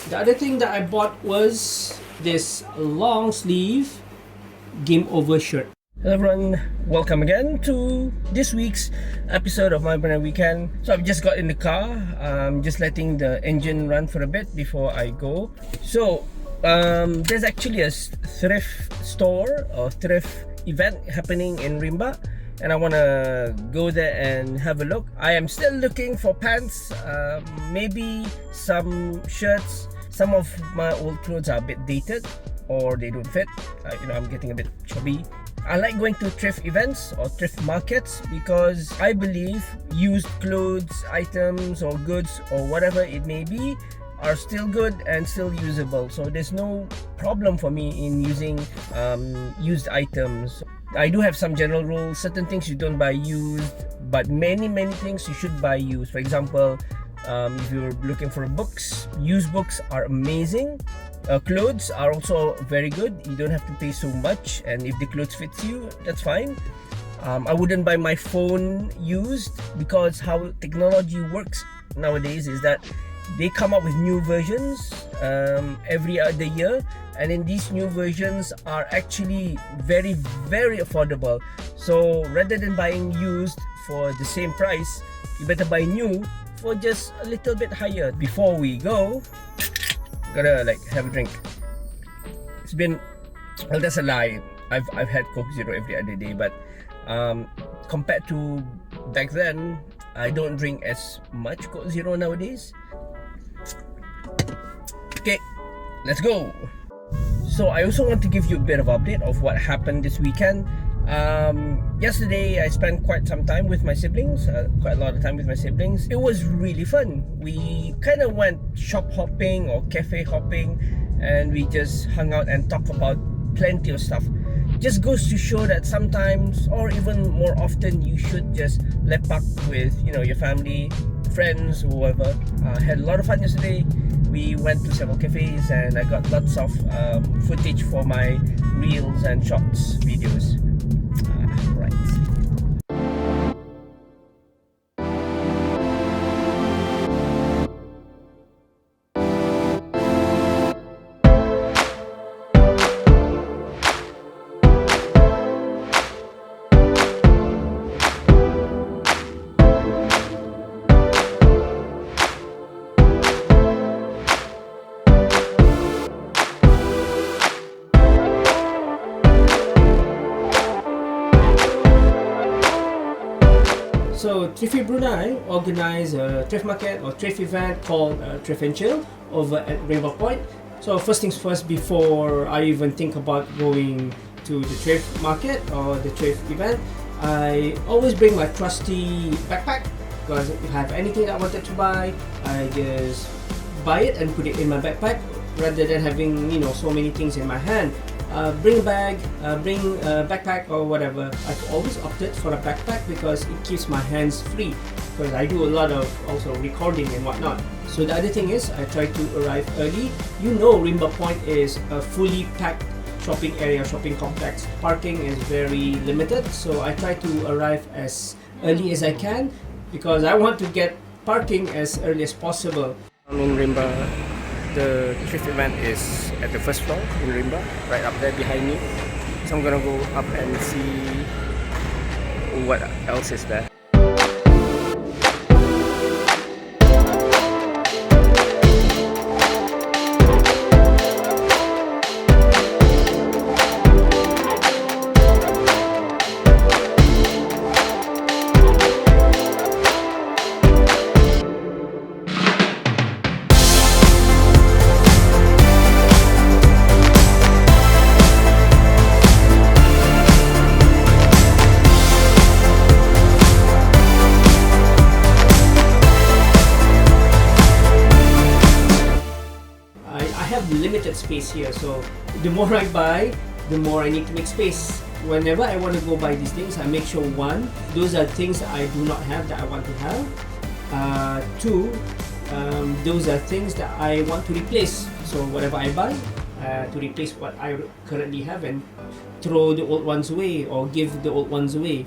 The other thing that I bought was this long sleeve game over shirt. Hello everyone, welcome again to this week's episode of my Brunei weekend. So I've just got in the car, just letting the engine run for a bit before I go. So there's actually a thrift store or thrift event happening in Rimba, and I want to go there and have a look. I am still looking for pants, maybe some shirts. Some of my old clothes are a bit dated or they don't fit. I'm getting a bit chubby. I like going to thrift events or thrift markets because I believe used clothes, items or goods or whatever it may be are still good and still usable. So there's no problem for me in using used items. I do have some general rules. Certain things you don't buy used, but many things you should buy used. For example, if you're looking for books, used books are amazing. Clothes are also very good. You don't have to pay so much, and if the clothes fits you, that's fine. I wouldn't buy my phone used because how technology works nowadays is that they come up with new versions every other year, and then these new versions are actually very affordable. So rather than buying used for the same price, you better buy new for just a little bit higher. Before we go, gotta have a drink. It's been, well, that's a lie. I've had Coke Zero every other day, but compared to back then, I don't drink as much Coke Zero nowadays. Okay, let's go. So I also want to give you a bit of update of what happened this weekend. Yesterday I spent quite some time with my siblings, quite a lot of time with my siblings. It was really fun. We kind of went shop hopping or cafe hopping, and we just hung out and talked about plenty of stuff. Just goes to show that sometimes, or even more often, you should just lepak with your family, friends, whoever. Had a lot of fun yesterday. We went to several cafes and I got lots of footage for my reels and shorts videos. Right. So Thriffy Brunei organized a thrift market or thrift event called Thrift and Chill over at Rimba Point. So first things first, before I even think about going to the thrift market or the thrift event, I always bring my trusty backpack, because if I have anything I wanted to buy, I just buy it and put it in my backpack rather than having so many things in my hand. Bring a bag, bring a backpack or whatever. I've always opted for a backpack because it keeps my hands free, because I do a lot of also recording and whatnot. So the other thing is I try to arrive early. Rimba Point is a fully packed shopping area, shopping complex. Parking is very limited, so I try to arrive as early as I can because I want to get parking as early as possible. I'm in Rimba. The thrift event is at the first floor in Rimba, right up there behind me. So I'm gonna go up and see what else is there. Limited space here, so the more I buy, the more I need to make space. Whenever I want to go buy these things, I make sure one, those are things that I do not have that I want to have. Two, those are things that I want to replace. So whatever I buy, to replace what I currently have and throw the old ones away or give the old ones away.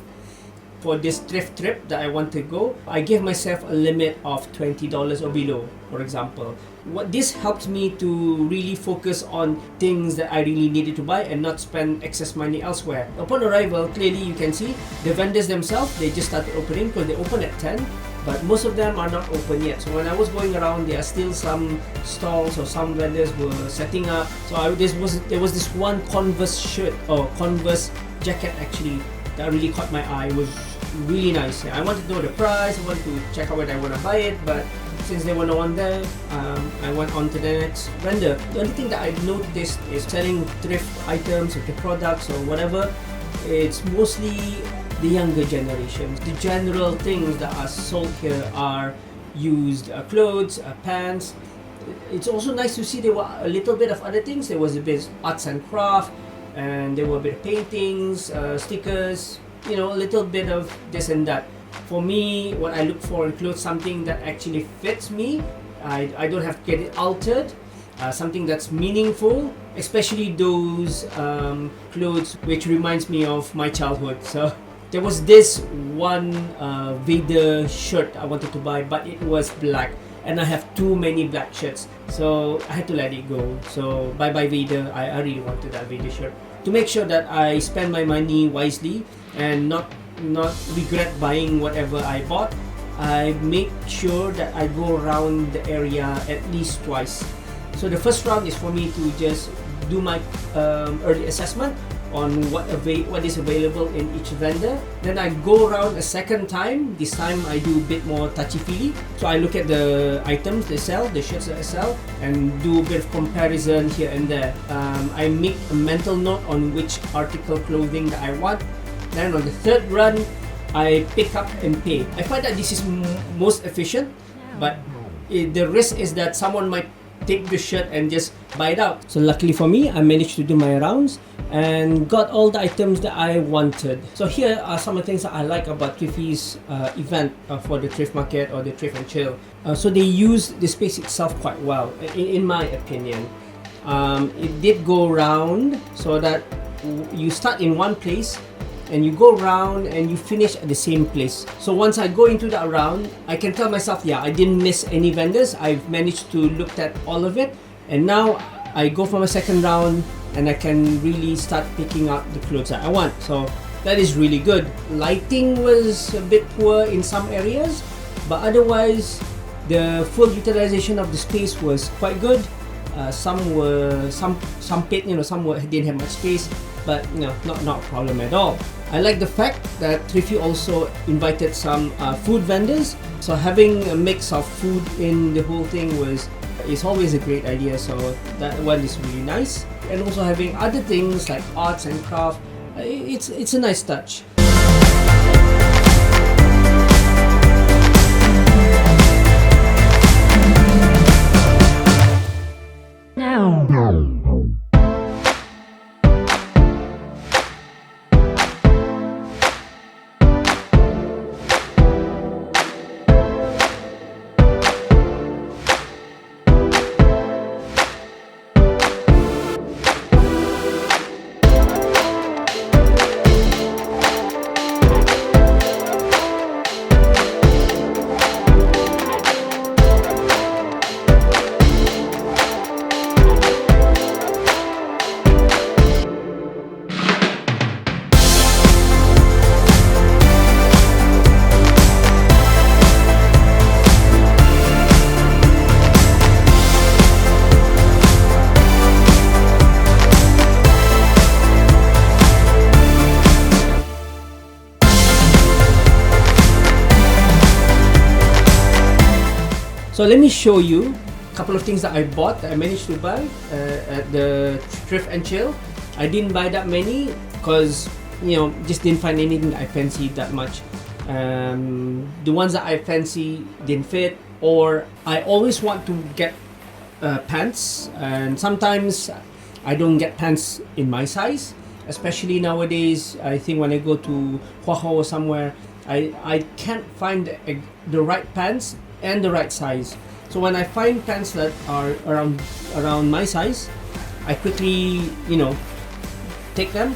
for this thrift trip that I want to go, I gave myself a limit of $20 or below, for example. What this helped me to really focus on things that I really needed to buy and not spend excess money elsewhere. Upon arrival, clearly you can see the vendors themselves, they just started opening because they open at 10. But most of them are not open yet. So when I was going around, there are still some stalls or some vendors were setting up. So there was this one Converse shirt or Converse jacket actually that really caught my eye. It was really nice. I wanted to know the price. I wanted to check out whether I want to buy it, but since there were no one there, I went on to the next vendor. The only thing that I noticed is selling thrift items or the products or whatever. It's mostly the younger generations. The general things that are sold here are used clothes, pants. It's also nice to see there were a little bit of other things. There was a bit of arts and craft, and there were a bit of paintings, stickers, you know, a little bit of this and that. For me, what I look for in clothes, something that actually fits me. I don't have to get it altered. Something that's meaningful, especially those clothes which reminds me of my childhood. So there was this one Vader shirt I wanted to buy, but it was black, and I have too many black shirts, so I had to let it go. So bye bye Vader. I really wanted that Vader shirt. To make sure that I spend my money wisely and not regret buying whatever I bought, I make sure that I go around the area at least twice. So the first round is for me to just do my early assessment on what is available in each vendor. Then I go around a second time. This time I do a bit more touchy-feely. So I look at the items they sell, the shirts that I sell, and do a bit of comparison here and there. I make a mental note on which article clothing that I want. Then on the third run, I pick up and pay. I find that this is most efficient, but the risk is that someone might take the shirt and just buy it out. So luckily for me, I managed to do my rounds and got all the items that I wanted. So here are some of the things that I like about Thryffy's event for the thrift market or the thrift and chill. So they use the space itself quite well, in my opinion. It did go round so that you start in one place and you go around and you finish at the same place. So once I go into that round, I can tell myself, yeah, I didn't miss any vendors. I've managed to look at all of it. And now I go for my second round and I can really start picking out the clothes that I want. So that is really good. Lighting was a bit poor in some areas, but otherwise the full utilization of the space was quite good. Some pit, some didn't have much space, but not a problem at all. I like the fact that Thryffy also invited some food vendors. So having a mix of food in the whole thing is always a great idea. So that one is really nice. And also having other things like arts and craft, it's a nice touch. So let me show you a couple of things that I bought that I managed to buy at the Thrift and Chill. I didn't buy that many because just didn't find anything that I fancied that much. The ones that I fancy didn't fit, or I always want to get pants, and sometimes I don't get pants in my size. Especially nowadays, I think when I go to Huaho or somewhere, I can't find the right pants and the right size. So when I find pants that are around my size, I quickly take them.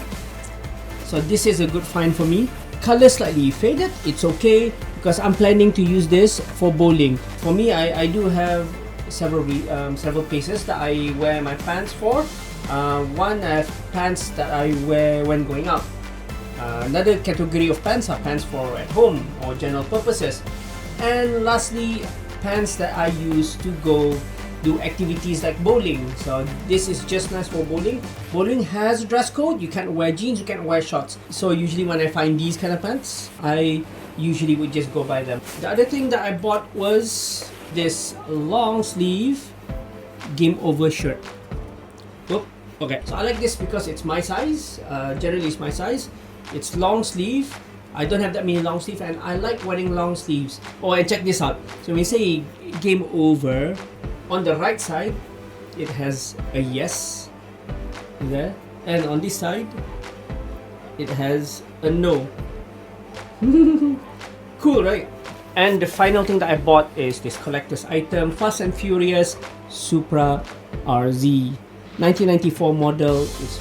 So this is a good find for me. color slightly faded. It's okay because I'm planning to use this for bowling. For me, I do have several places that I wear my pants for. One, I have pants that I wear when going out. Another category of pants are pants for at home or general purposes. And lastly, pants that I use to go do activities like bowling. So this is just nice for bowling. Bowling has a dress code. You can't wear jeans, you can't wear shorts. So usually when I find these kind of pants, I usually would just go buy them. The other thing that I bought was this long sleeve game over shirt. Oop, okay, so I like this because it's my size. Generally it's my size. It's long sleeve. I don't have that many long sleeves and I like wearing long sleeves. Oh, and check this out. So when we say game over, on the right side, it has a yes there, and on this side, it has a no. Cool, right? And the final thing that I bought is this collector's item, Fast and Furious Supra RZ, 1994 model. It's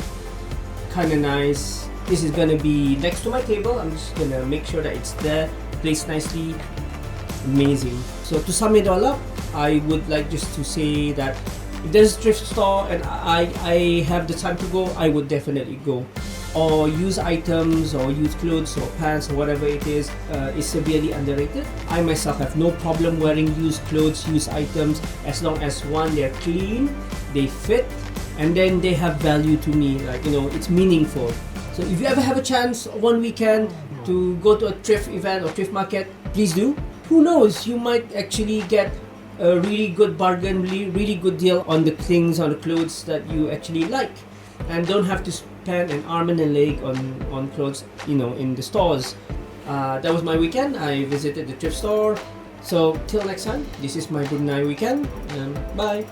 kind of nice. This is gonna be next to my table. I'm just gonna make sure that it's there, placed nicely. Amazing. So to sum it all up, I would like just to say that if there's a thrift store and I have the time to go, I would definitely go. Or used items or used clothes or pants or whatever it is severely underrated. I myself have no problem wearing used clothes, used items, as long as one, they're clean, they fit, and then they have value to me. Like, you know, it's meaningful. So if you ever have a chance one weekend to go to a thrift event or thrift market, please do. Who knows, you might actually get a really good bargain, really good deal on the things, on the clothes that you actually like, and don't have to spend an arm and a leg on clothes, you know, in the stores. That was my weekend. I visited the thrift store. So till next time, this is my Brunei weekend, and bye.